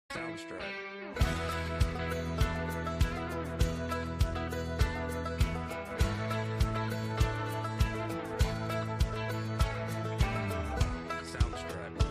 Soundstripe. Soundstripe. Soundstripe.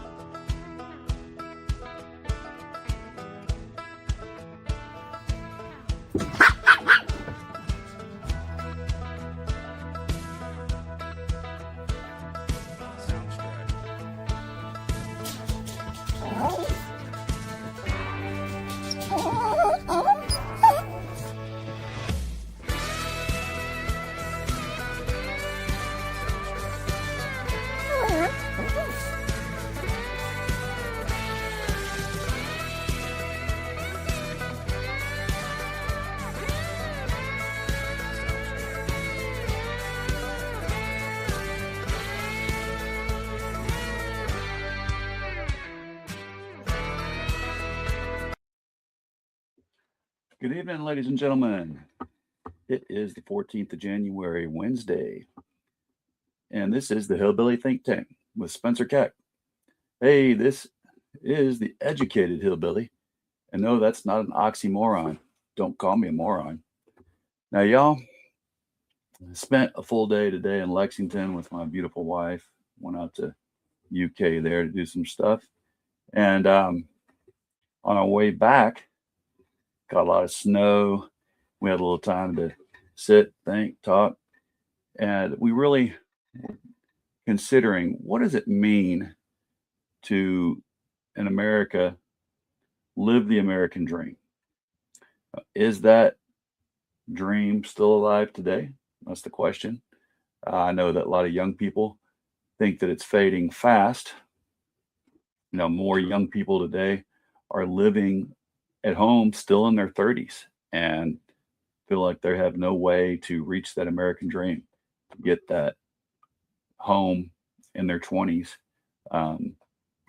Good evening, ladies and gentlemen. It is the 14th of January, Wednesday, and this is the Hillbilly Think Tank with Spencer Keck. Hey, this is the educated hillbilly, and no, that's not an oxymoron. Don't call me a moron. Now, y'all, I spent a full day today in Lexington with my beautiful wife. Went out to UK there to do some stuff, and on our way back, got a lot of snow. We had a little time to sit, think, talk, and we really considering what does it mean to in America live the American dream? Is that dream still alive today? That's the question. I know that a lot of young people think that it's fading fast. More young people today are living at home still in their 30s and feel like they have no way to reach that American dream, to get that home in their 20s, um,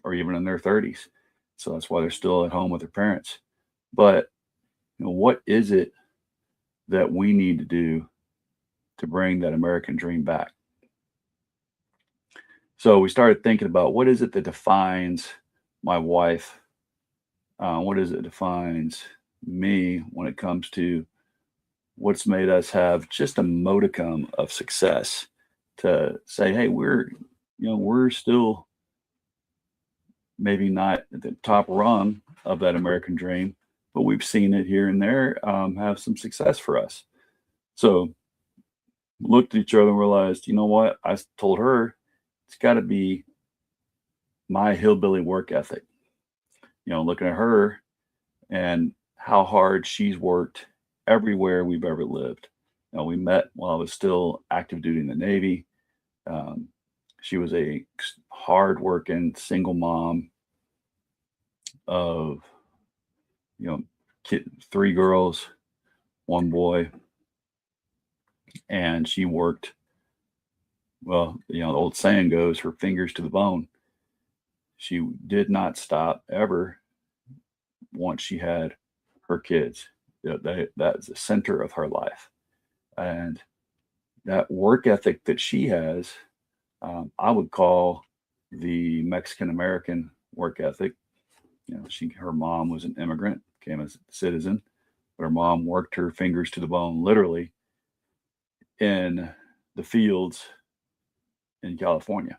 or even in their 30s. So that's why they're still at home with their parents. But what is it that we need to do to bring that American dream back? So we started thinking about what is it that defines my wife? What is it that defines me when it comes to what's made us have just a modicum of success to say, hey, we're still maybe not at the top rung of that American dream, but we've seen it here and there have some success for us. So looked at each other and realized, you know what? I told her it's got to be my hillbilly work ethic. Looking at her and how hard she's worked everywhere we've ever lived. We met while I was still active duty in the Navy. Um, she was a hard-working single mom of three girls, one boy, and she worked. Well, the old saying goes, her fingers to the bone. She did not stop ever once she had her kids. That is the center of her life, and that work ethic that she has, I would call the Mexican American work ethic. Her mom was an immigrant, became a citizen, but her mom worked her fingers to the bone, literally, in the fields in California,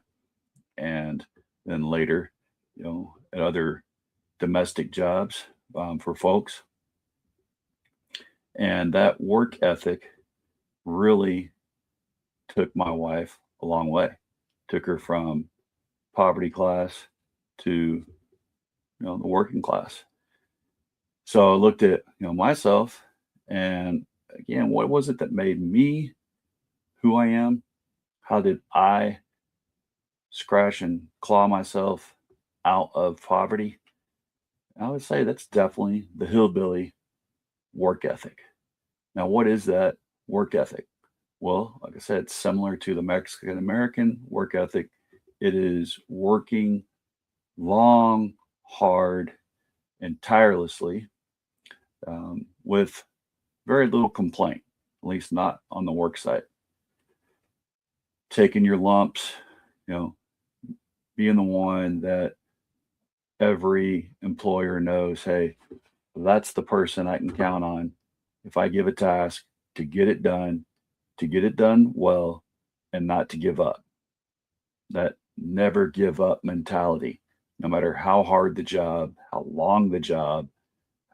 and then later, at other domestic jobs for folks. And that work ethic really took my wife a long way. Took her from poverty class to the working class. So I looked at myself, and again, what was it that made me who I am? How did I scratch and claw myself out of poverty? I would say that's definitely the hillbilly work ethic. Now, what is that work ethic? Well, like I said, it's similar to the Mexican American work ethic. It is working long, hard, and tirelessly with very little complaint, at least not on the work site. Taking your lumps, being the one that every employer knows, hey, that's the person I can count on if I give a task to get it done well, and not to give up. That never give up mentality, no matter how hard the job, how long the job,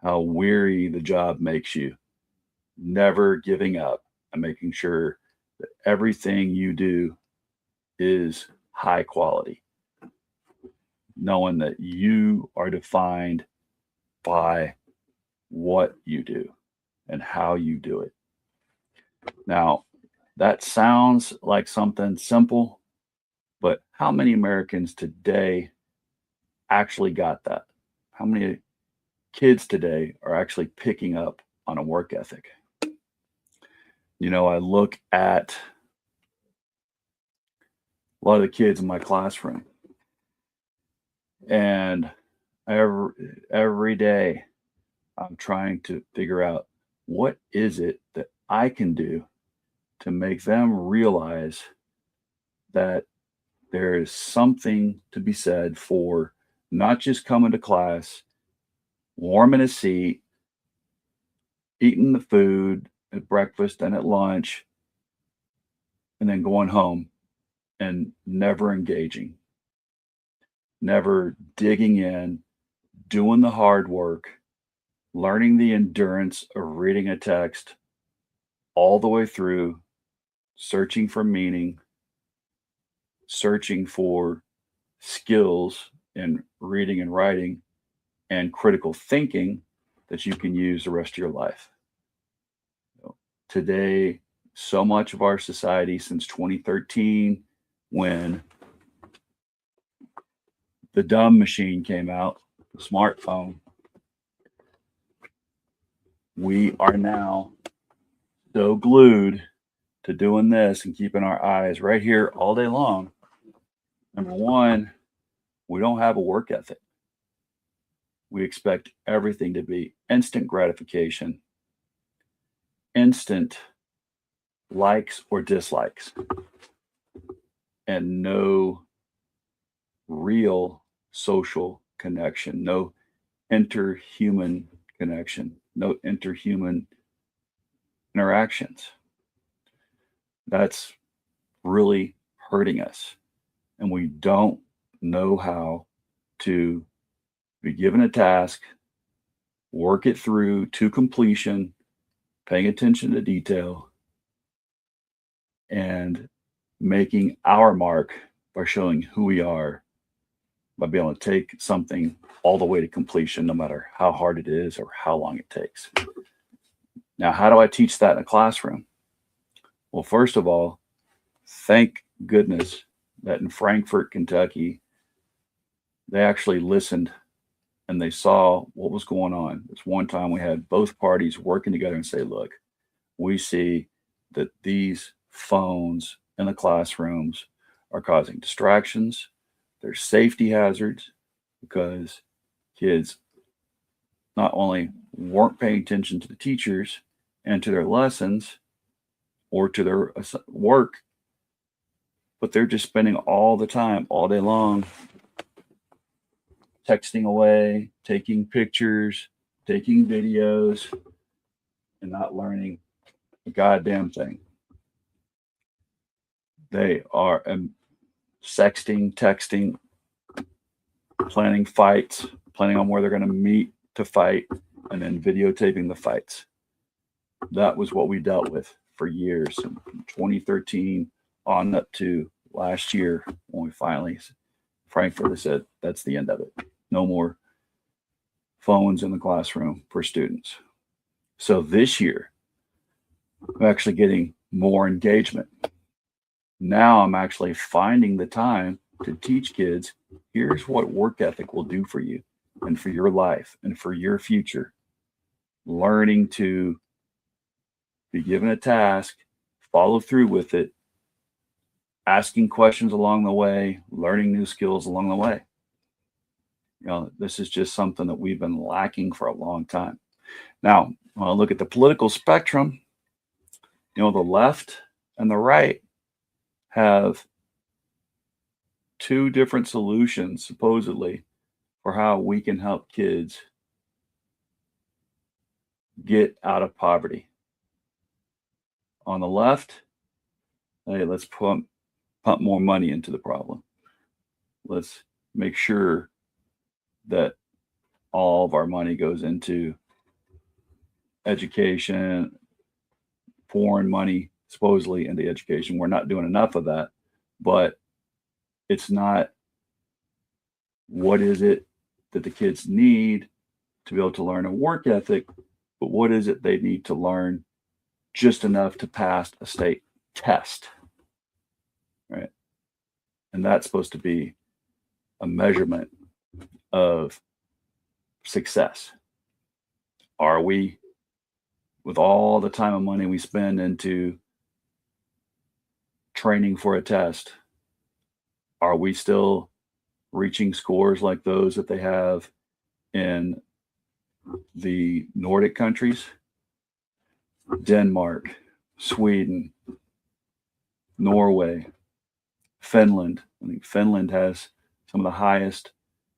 how weary the job makes you, never giving up and making sure that everything you do is high quality, knowing that you are defined by what you do and how you do it. Now, that sounds like something simple, but how many Americans today actually got that? How many kids today are actually picking up on a work ethic? I look at a lot of the kids in my classroom, and every day I'm trying to figure out what is it that I can do to make them realize that there is something to be said for not just coming to class, warming a seat, eating the food at breakfast and at lunch, and then going home and never engaging, never digging in, doing the hard work, learning the endurance of reading a text all the way through, searching for meaning, searching for skills in reading and writing, and critical thinking that you can use the rest of your life. Today, so much of our society since 2013, when the dumb machine came out, the smartphone, we are now so glued to doing this and keeping our eyes right here all day long. Number one, we don't have a work ethic. We expect everything to be instant gratification, instant likes or dislikes, and no real social connection, no interhuman connection, no interhuman interactions. That's really hurting us. And we don't know how to be given a task, work it through to completion, paying attention to detail, and making our mark by showing who we are, by being able to take something all the way to completion, no matter how hard it is or how long it takes. Now, how do I teach that in a classroom? Well, first of all, thank goodness that in Frankfort, Kentucky, they actually listened and they saw what was going on. This one time we had both parties working together and say, look, we see that these phones in the classrooms are causing distractions. There's safety hazards because kids not only weren't paying attention to the teachers and to their lessons or to their work, but they're just spending all the time, all day long, texting away, taking pictures, taking videos, and not learning a goddamn thing. They are sexting, texting, planning fights, planning on where they're going to meet to fight, and then videotaping the fights. That was what we dealt with for years, from 2013 on up to last year when we finally, Frankfurt said, that's the end of it. No more phones in the classroom for students. So this year, I'm actually getting more engagement. Now I'm actually finding the time to teach kids, here's what work ethic will do for you and for your life and for your future. Learning to be given a task, follow through with it, asking questions along the way, learning new skills along the way. This is just something that we've been lacking for a long time. Now, when I look at the political spectrum, the left and the right have two different solutions, supposedly, for how we can help kids get out of poverty. On the left, hey, let's pump more money into the problem. Let's make sure that all of our money goes into education, foreign money supposedly into education. We're not doing enough of that, but it's not what is it that the kids need to be able to learn a work ethic, but what is it they need to learn just enough to pass a state test, right? And that's supposed to be a measurement of success. Are we, with all the time and money we spend into training for a test, are we still reaching scores like those that they have in the Nordic countries? Denmark, Sweden, Norway, Finland. I think Finland has some of the highest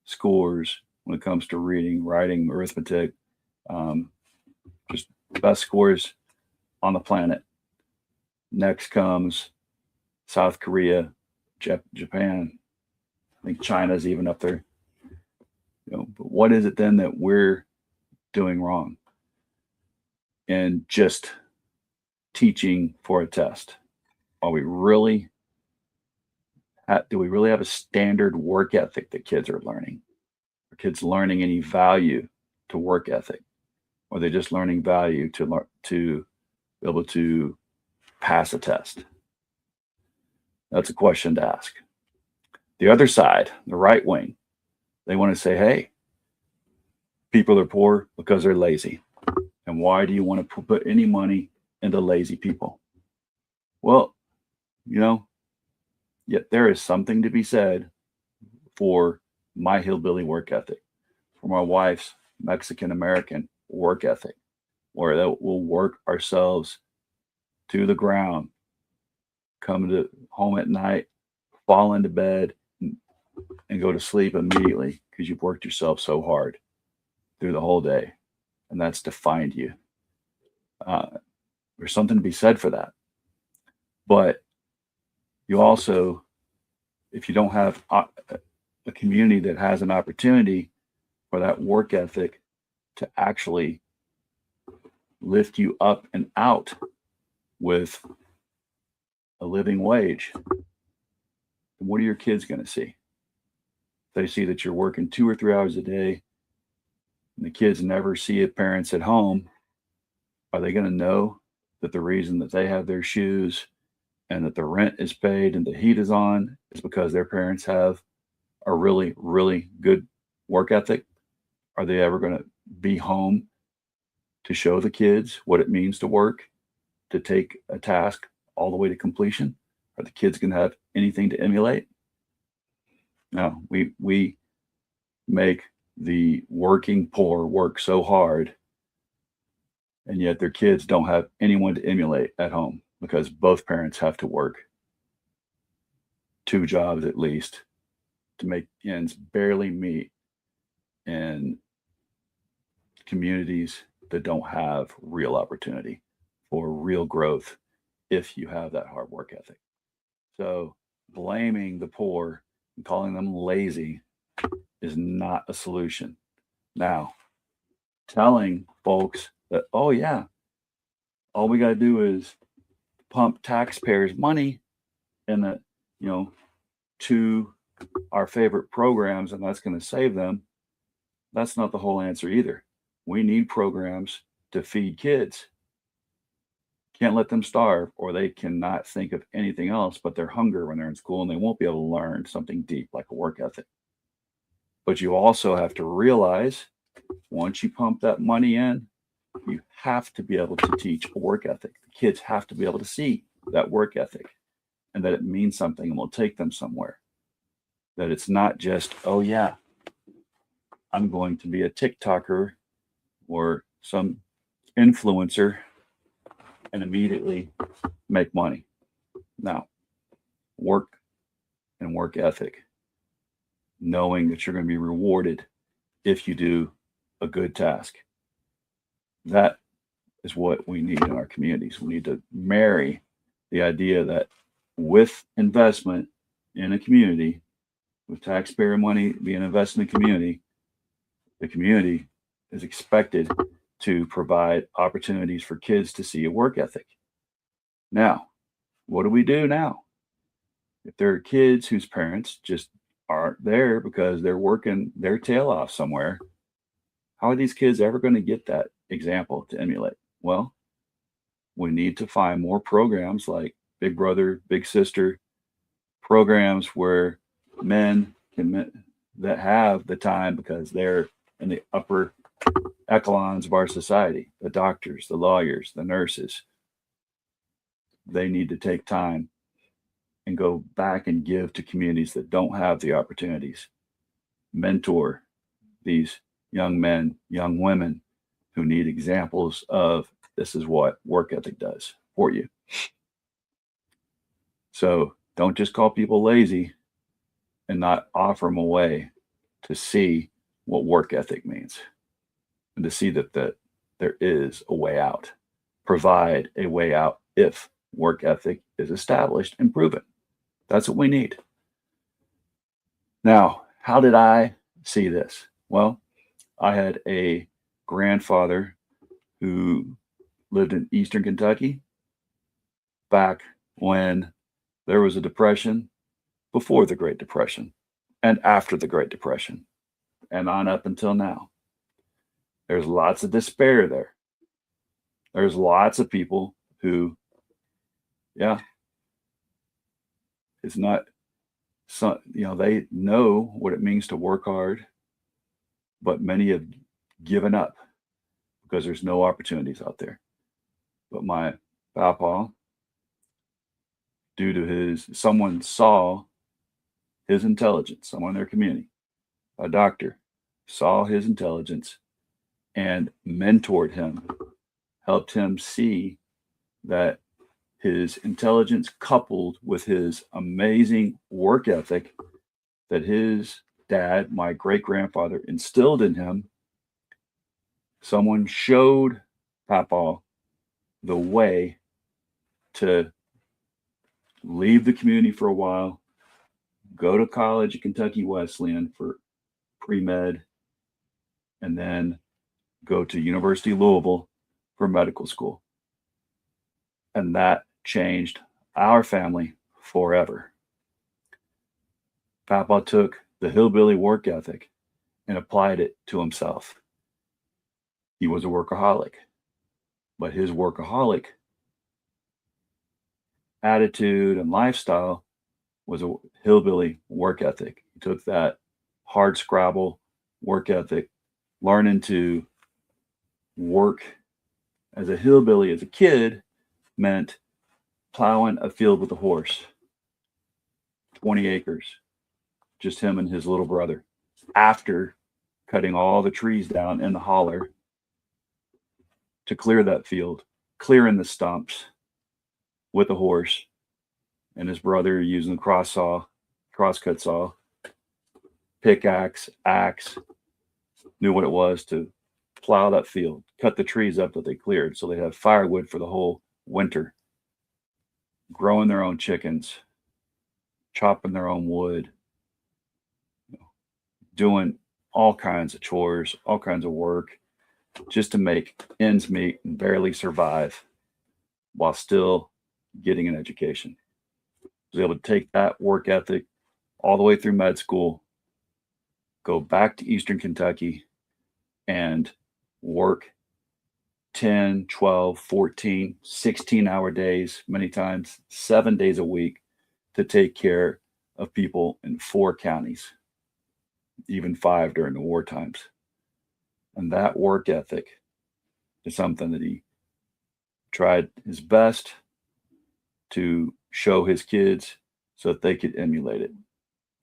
scores when it comes to reading, writing, arithmetic, just best scores on the planet. Next comes South Korea, Japan. I think China's even up there. But what is it then that we're doing wrong? And just teaching for a test. Are we really? Do we really have a standard work ethic that kids are learning? Are kids learning any value to work ethic? Or are they just learning value to be able to pass a test? That's a question to ask. The other side, the right wing, they want to say, hey, people are poor because they're lazy. And why do you want to put any money into lazy people? Well, yet there is something to be said for my hillbilly work ethic, for my wife's Mexican American work ethic, where that we'll work ourselves to the ground, come to home at night, fall into bed, and go to sleep immediately because you've worked yourself so hard through the whole day. And that's defined you. There's something to be said for that. But you also, if you don't have a community that has an opportunity for that work ethic to actually lift you up and out with a living wage, then what are your kids going to see? They see that you're working 2 or 3 hours a day and the kids never see parents at home. Are they going to know that the reason that they have their shoes and that the rent is paid and the heat is on is because their parents have a really, really good work ethic? Are they ever going to be home to show the kids what it means to work, to take a task all the way to completion? Are the kids going to have anything to emulate? No, we make the working poor work so hard, and yet their kids don't have anyone to emulate at home because both parents have to work 2 jobs at least to make ends barely meet in communities that don't have real opportunity for real growth if you have that hard work ethic. So blaming the poor and calling them lazy is not a solution. Now, telling folks that, oh yeah, all we got to do is pump taxpayers' money in the, to our favorite programs, and that's going to save them. That's not the whole answer either. We need programs to feed kids. Can't let them starve, or they cannot think of anything else but their hunger when they're in school, and they won't be able to learn something deep like a work ethic. But you also have to realize once you pump that money in, you have to be able to teach a work ethic. The kids have to be able to see that work ethic and that it means something and will take them somewhere. That it's not just, oh yeah, I'm going to be a TikToker or some influencer and immediately make money. Now, work and work ethic, knowing that you're going to be rewarded if you do a good task. That is what we need in our communities. We need to marry the idea that with investment in a community, with taxpayer money being invested in the community is expected to provide opportunities for kids to see a work ethic. Now, what do we do now? If there are kids whose parents just aren't there because they're working their tail off somewhere, how are these kids ever going to get that example to emulate? Well, we need to find more programs like Big Brother, Big Sister, programs where men that have the time because they're in the upper echelons of our society, the doctors, the lawyers, the nurses, they need to take time and go back and give to communities that don't have the opportunities. Mentor these young men, young women who need examples of this is what work ethic does for you. So don't just call people lazy and not offer them a way to see what work ethic means and to see that there is a way out. Provide a way out if work ethic is established and proven. That's what we need. Now, how did I see this? Well, I had a grandfather who lived in Eastern Kentucky back when there was a depression, before the Great Depression, and after the Great Depression, and on up until now. There's lots of despair there. There's lots of people who, yeah, it's not, they know what it means to work hard, but many have given up because there's no opportunities out there. But my papa, due to someone saw his intelligence, someone in their community, a doctor, saw his intelligence and mentored him, helped him see that his intelligence coupled with his amazing work ethic that his dad, my great grandfather, instilled in him. Someone showed Papa the way to leave the community for a while, go to college at Kentucky Wesleyan for pre-med, and then go to University of Louisville for medical school. And that changed our family forever. Papa took the hillbilly work ethic and applied it to himself. He was a workaholic, but his workaholic attitude and lifestyle was a hillbilly work ethic. He took that hard scrabble work ethic, learning to work as a hillbilly as a kid meant plowing a field with a horse, 20 acres, just him and his little brother, after cutting all the trees down in the holler to clear that field, clearing the stumps with a horse, and his brother using the crosscut saw, pickaxe, axe, knew what it was to plow that field, cut the trees up that they cleared so they had firewood for the whole winter, growing their own chickens, chopping their own wood, doing all kinds of chores, all kinds of work just to make ends meet and barely survive while still getting an education. Was able to take that work ethic all the way through med school, go back to Eastern Kentucky and work 10, 12, 14, 16-hour days, many times 7 days a week to take care of people in 4 counties, even 5 during the war times. And that work ethic is something that he tried his best to show his kids so that they could emulate it,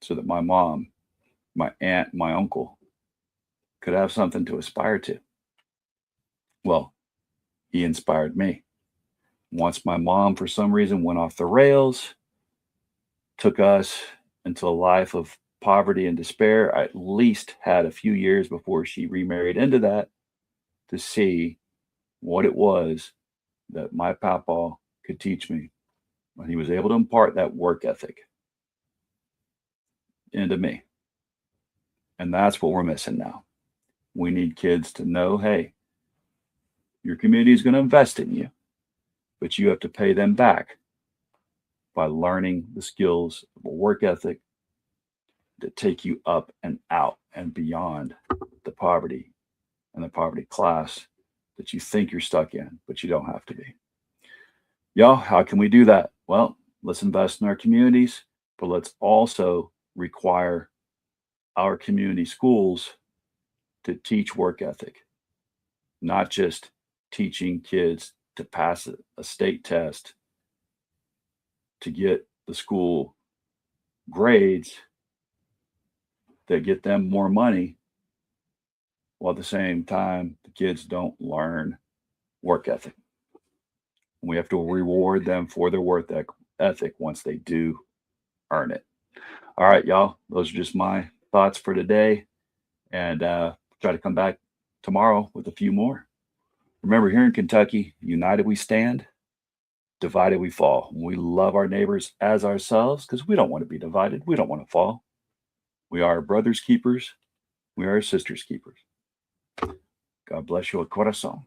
so that my mom, my aunt, my uncle could have something to aspire to. Well, he inspired me. Once my mom, for some reason, went off the rails, took us into a life of poverty and despair. I at least had a few years before she remarried into that to see what it was that my papa could teach me when he was able to impart that work ethic into me. And that's what we're missing now. We need kids to know, hey, your community is going to invest in you, but you have to pay them back by learning the skills of a work ethic that take you up and out and beyond the poverty and the poverty class that you think you're stuck in, but you don't have to be. Y'all, how can we do that? Well, let's invest in our communities, but let's also require our community schools to teach work ethic, not just teaching kids to pass a state test to get the school grades that get them more money, while at the same time the kids don't learn work ethic. We have to reward them for their work ethic once they do earn it. All right, y'all, those are just my thoughts for today, and try to come back tomorrow with a few more. Remember, here in Kentucky, united we stand, divided we fall. We love our neighbors as ourselves because we don't want to be divided. We don't want to fall. We are brothers keepers. We are sisters keepers. God bless you, corazón.